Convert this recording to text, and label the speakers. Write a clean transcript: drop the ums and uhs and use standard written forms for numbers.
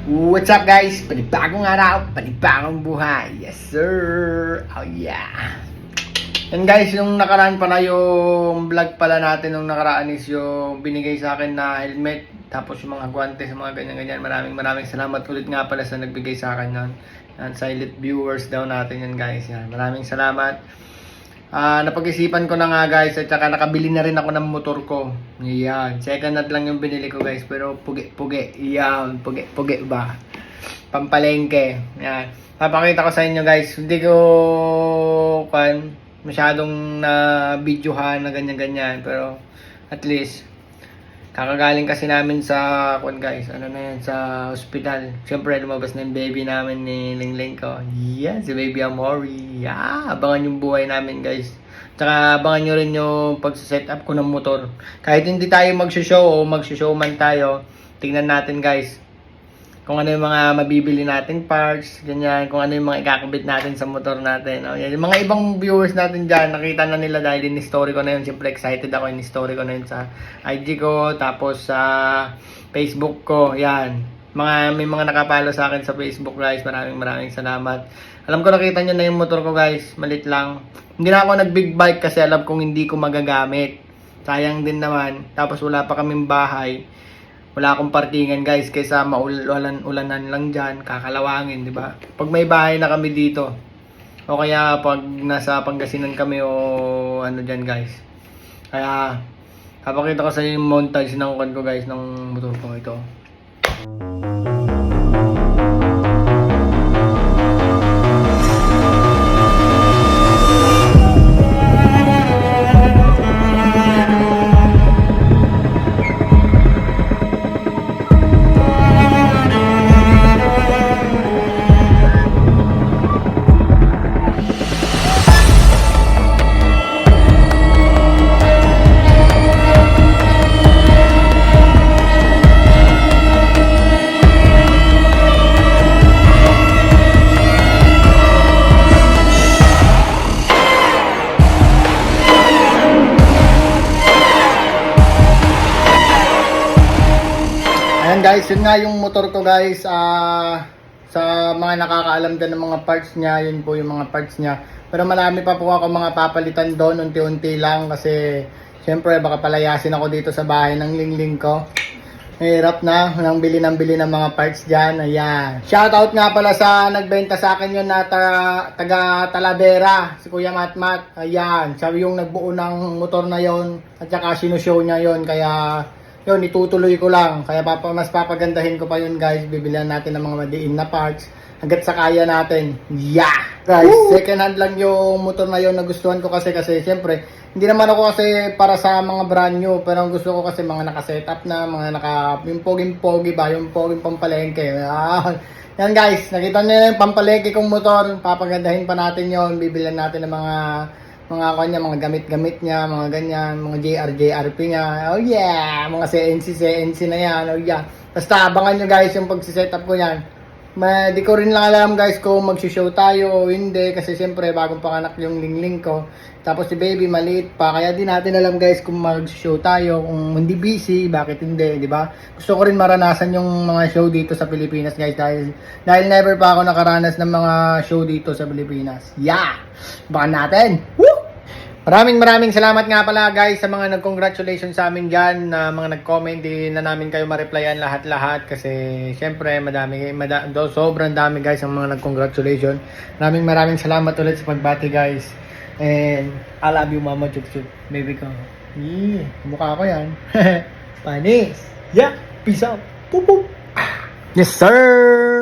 Speaker 1: What's up guys? Panibagong araw, panibagong buhay. Yes sir. Oh yeah. And guys, yung nakaraan pala yung vlog pala natin nung nakaraan is yung binigay sa akin na helmet. Tapos yung mga guantes, mga ganyan-ganyan. Maraming salamat ulit nga pala sa nagbigay sa akin nun. Yan, silent viewers daw natin yan guys. Yan, maraming salamat. Napag-isipan ko na nga guys at saka nakabili na rin ako ng motor ko. Yan, second hand lang yung binili ko guys, pero pugi. Yan, pugi ba? Pampalengke. Yan. Papakita ko sa inyo guys. Hindi ko masyadong na videohan na ganyan-ganyan, pero at least kakagaling kasi namin sa guys, sa ospital. Siyempre lumabas na yung baby namin ni Lingling ko. Yeah, si baby Amori. Yeah, abangan yung buhay namin guys. Tsaka abangan nyo rin yung pag-set up ko ng motor. Kahit hindi tayo mag-show o mag-show man tayo, tingnan natin guys kung ano yung mga mabibili nating parts, ganyan, kung ano yung mga ikakabit natin sa motor natin. O, yan. Yung mga ibang viewers natin dyan, nakita na nila dahil in-story ko na yun. Siyempre excited ako, in-story ko na yun sa IG ko, tapos sa Facebook ko, yan. May mga nakapalo sa akin sa Facebook guys, maraming salamat. Alam ko nakita nyo na yung motor ko guys, malit lang. Hindi na ako nag-big bike kasi alam kong hindi ko magagamit. Sayang din naman, tapos wala pa kaming bahay. Wala akong parkingan guys, kaysa ulanan lang dyan, kakalawangin, di ba? Pag may bahay na kami dito, o kaya pag nasa Pangasinan kami o ano dyan guys. Kaya, papakita ko sa inyo yung montage ng ko guys, ng motor ko ito. Ayan guys, yun nga yung motor ko guys. Sa mga nakakaalam din ng mga parts niya, yun po yung mga parts niya. Pero marami pa po ako mga papalitan doon, unti-unti lang kasi syempre baka palayasin ako dito sa bahay ng Lingling ko. Mahirap na, nang bili ng mga parts dyan. Ayan. Shoutout nga pala sa nagbenta sa akin yun na taga Talavera, si Kuya Matmat. Ayan, siya yung nagbuo ng motor na yon at saka sinushow niya yon, kaya yun, itutuloy ko lang. Kaya mas papagandahin ko pa yun guys. Bibilihan natin ng mga madiin na parts hanggat sa kaya natin. Yeah! Guys, second hand lang yung motor na yun. Nagustuhan ko kasi syempre, hindi naman ako kasi para sa mga brand new. Pero ang gusto ko kasi mga naka-setup na, mga yung poging-pogi ba, yung poging pampalengke. Yan guys, nakita nyo yung pampalengke kong motor. Papagandahin pa natin yon. Bibilihan natin ng mga gamit-gamit niya, mga ganyan, mga JRP niya. Oh yeah, mga CNC na yan. Oh yeah. Basta abangan nyo guys yung pagsisetup ko yan. Di ko rin lang alam guys kung mag-show tayo o hindi kasi siyempre bagong panganak yung Lingling ko. Tapos si baby maliit pa, kaya di natin alam guys kung mag-show tayo, kung hindi busy, bakit hindi, di ba? Gusto ko rin maranasan yung mga show dito sa Pilipinas guys dahil never pa ako nakaranas ng mga show dito sa Pilipinas. Yeah! Baka natin! Woo! Maraming salamat nga pala guys sa mga nag-congratulations sa amin dyan, na mga nag-comment, di na namin kayo ma-replyan lahat-lahat kasi syempre sobrang dami guys ang mga nag-congratulations. Maraming salamat ulit sa pagbati guys. And I love you mama chup chup, baby ko. Yeah, mukha ko yan. Panis. Yeah, peace out. Poop poop. Yes sir.